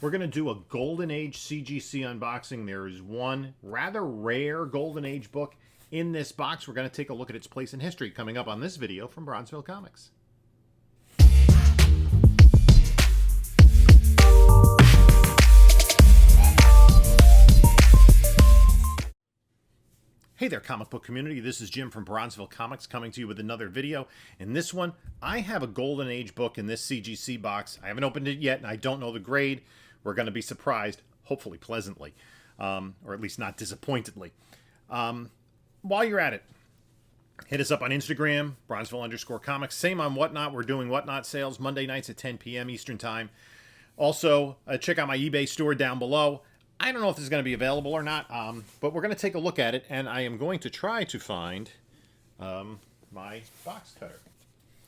We're going to do a Golden Age CGC unboxing. There is one rather rare Golden Age book in this box. We're going to take a look at its place in history coming up on this video from Bronzeville Comics. Hey there, comic book community. This is Jim from Bronzeville Comics coming to you with another video. In this one, I have a Golden Age book in this CGC box. I haven't opened it yet, and I don't know the grade. We're going to be surprised, hopefully pleasantly, or at least not disappointedly. While you're at it, hit us up on Instagram, Bronzeville_comics. Same on Whatnot. We're doing Whatnot sales Monday nights at 10 p.m. Eastern Time. Also, check out my eBay store down below. I don't know if this is going to be available or not, but we're going to take a look at it, and I am going to try to find my box cutter.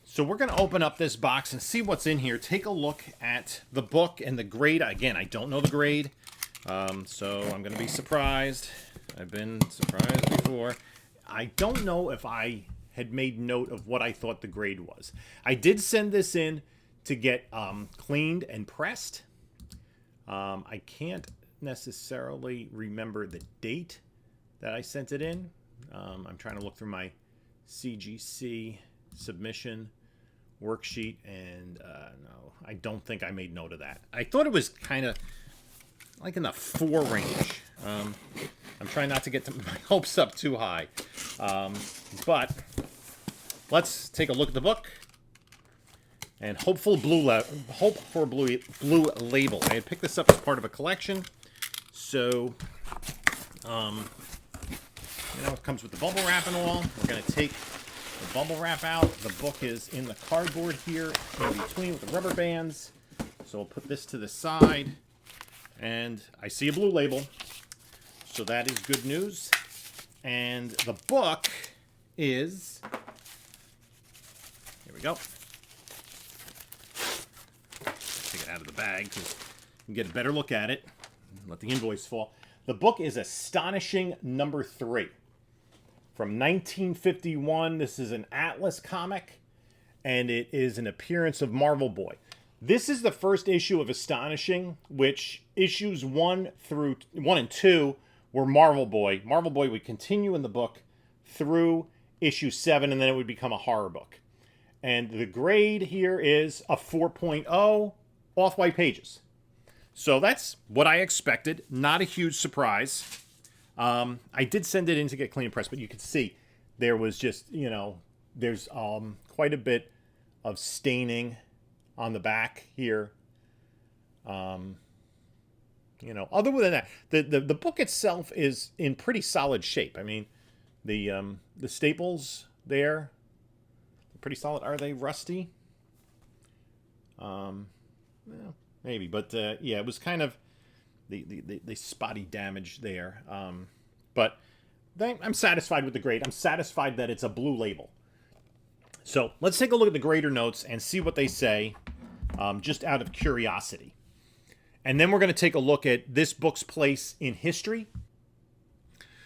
So we're going to open up this box and see what's in here. Take a look at the book and the grade. Again, I don't know the grade, so I'm going to be surprised. I've been surprised before. I don't know if I had made note of what I thought the grade was. I did send this in to get cleaned and pressed. I can't necessarily remember the date that I sent it in. I'm trying to look through my CGC submission worksheet, and no, I don't think I made note of that. I thought it was kind of like in the 4 range. I'm trying not to get my hopes up too high, but let's take a look at the book. And hope for blue label. I had picked this up as part of a collection. So, it comes with the bubble wrap and all. We're going to take the bubble wrap out. The book is in the cardboard here in between with the rubber bands. So we'll put this to the side. And I see a blue label. So that is good news. And the book is... Here we go. Take it out of the bag so you can get a better look at it. Let the invoice fall. The book is Astonishing Number 3 from 1951. This is an Atlas comic, and it is an appearance of Marvel Boy. This is the first issue of Astonishing, which issues 1 and 2 were Marvel Boy. Marvel Boy would continue in the book through issue 7, and then it would become a horror book. And the grade here is a 4.0 off-white pages. So that's what I expected. Not a huge surprise. I did send it in to get clean and pressed, but you can see there was just, there's quite a bit of staining on the back here. Other than that, the book itself is in pretty solid shape. I mean, the staples there are pretty solid. Are they rusty? Well, maybe, but yeah, it was kind of the spotty damage there. But I'm satisfied with the grade. I'm satisfied that it's a blue label. So let's take a look at the grader notes and see what they say, just out of curiosity. And then we're going to take a look at this book's place in history.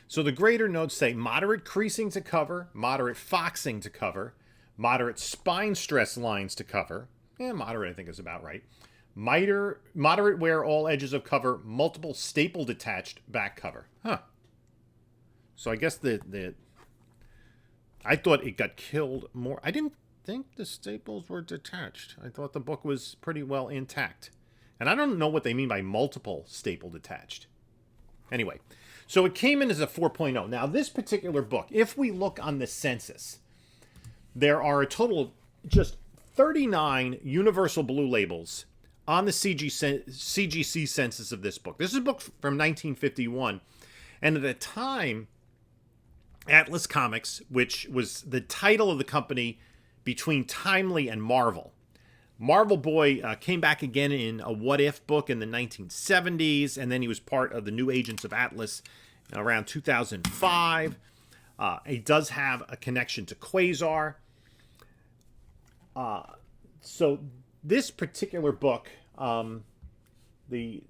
So the grader notes say moderate creasing to cover, moderate foxing to cover, moderate spine stress lines to cover. Moderate I think is about right. Moderate wear all edges of cover, multiple staple detached back cover. Huh. So I guess I thought it got killed more. I didn't think the staples were detached. I thought the book was pretty well intact. And I don't know what they mean by multiple staple detached. Anyway, so it came in as a 4.0. Now this particular book, if we look on the census, there are a total of just 39 universal blue labels on the CGC census of this book. This is a book from 1951. And at the time, Atlas Comics, which was the title of the company between Timely and Marvel. Marvel Boy came back again in a What If book in the 1970s, and then he was part of the New Agents of Atlas around 2005. He does have a connection to Quasar. So this particular book, the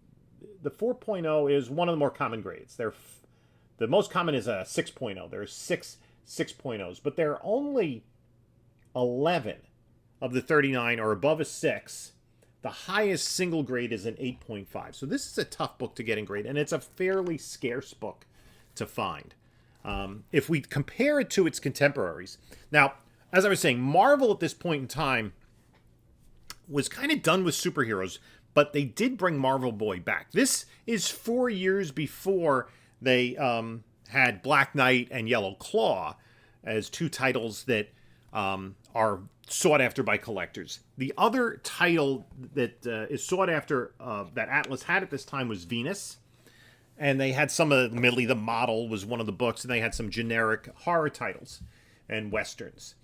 4.0 is one of the more common grades. The most common is a 6.0. There's 6.0s, but there are only 11 of the 39 are above a 6 The highest single grade is an 8.5. So this is a tough book to get in grade, and it's a fairly scarce book to find. If we compare it to its contemporaries. Now, as I was saying, Marvel at this point in time was kind of done with superheroes, but they did bring Marvel Boy back. This is 4 years before they had Black Knight and Yellow Claw as two titles that are sought after by collectors. The other title that is sought after that Atlas had at this time was Venus. And they had some of Millie the Model was one of the books, and they had some generic horror titles and westerns.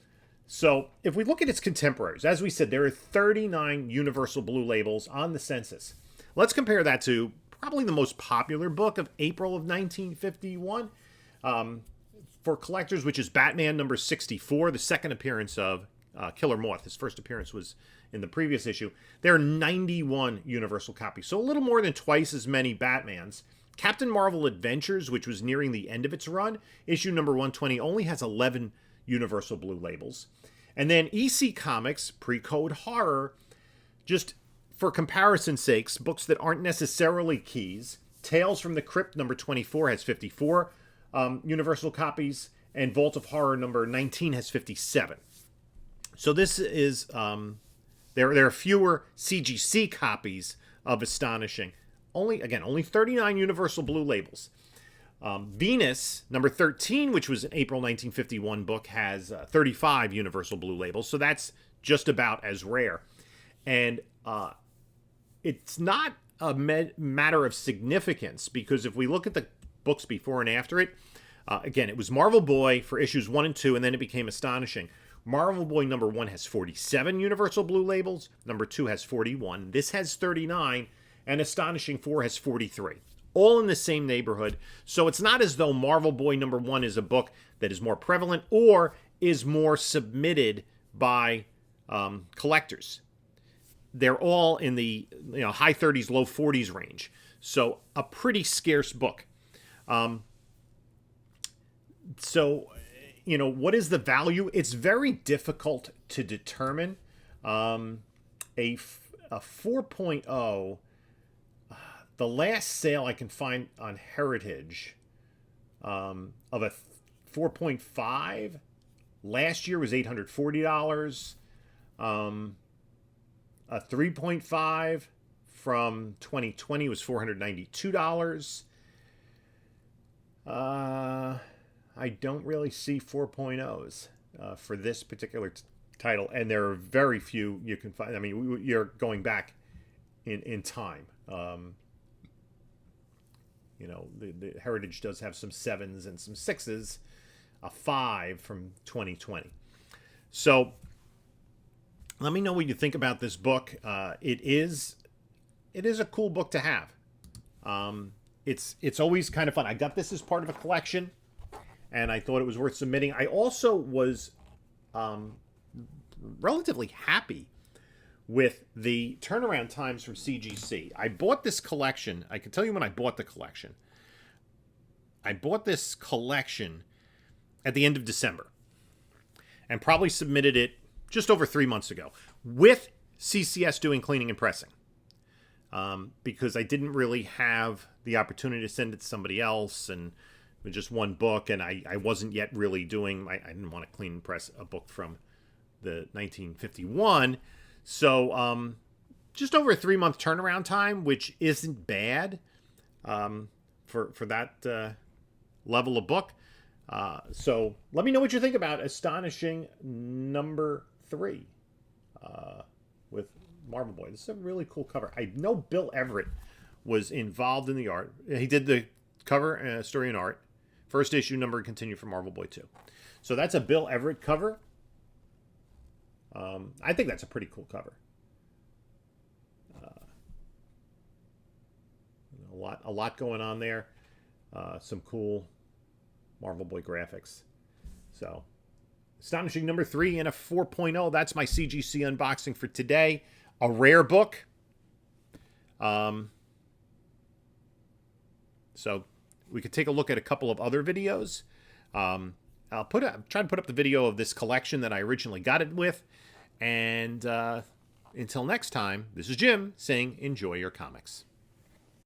So if we look at its contemporaries, as we said, there are 39 Universal Blue Labels on the census. Let's compare that to probably the most popular book of April of 1951 for collectors, which is Batman number 64, the second appearance of Killer Moth. His first appearance was in the previous issue. There are 91 Universal copies, so a little more than twice as many Batmans. Captain Marvel Adventures, which was nearing the end of its run, issue number 120, only has 11 Universal Blue Labels. And then EC Comics, Pre-Code Horror, just for comparison's sakes, books that aren't necessarily keys. Tales from the Crypt number 24 has 54 Universal copies, and Vault of Horror number 19 has 57. So this is, there are fewer CGC copies of Astonishing. Only 39 Universal Blue Labels. Venus, number 13, which was an April 1951 book, has 35 Universal Blue Labels. So that's just about as rare. And it's not a matter of significance, because if we look at the books before and after it, again, it was Marvel Boy for issues 1 and 2, and then it became Astonishing. Marvel Boy number 1 has 47 Universal Blue Labels. Number 2 has 41. This has 39. And Astonishing 4 has 43. All in the same neighborhood. So it's not as though Marvel Boy number 1 is a book that is more prevalent or is more submitted by collectors. They're all in the high 30s, low 40s range. So a pretty scarce book. What is the value? It's very difficult to determine. A 4.0... The last sale I can find on Heritage of a 4.5 last year was $840. A 3.5 from 2020 was $492. I don't really see 4.0s for this particular title, and there are very few you can find. I mean, you're going back in time. The Heritage does have some 7s and some 6s, a 5 from 2020. So let me know what you think about this book. It is a cool book to have. It's always kind of fun. I got this as part of a collection, and I thought it was worth submitting. I also was relatively happy with the turnaround times from CGC. I bought this collection. I can tell you when I bought the collection. I bought this collection at the end of December and probably submitted it just over 3 months ago with CCS doing cleaning and pressing, because I didn't really have the opportunity to send it to somebody else, and with just one book, and I wasn't yet really doing, I didn't want to clean and press a book from the 1951. So just over a 3-month turnaround time, which isn't bad for that level of book. So let me know what you think about Astonishing number 3 with Marvel Boy. This is a really cool cover. I know Bill Everett was involved in the art. He did the cover, story and art. First issue number continued for Marvel Boy 2. So that's a Bill Everett cover. I think that's a pretty cool cover. A lot going on there. Some cool Marvel Boy graphics. So, Astonishing number 3 and a 4.0. That's my CGC unboxing for today. A rare book. So, we could take a look at a couple of other videos. I'll try to put up the video of this collection that I originally got it with, and until next time, this is Jim saying enjoy your comics.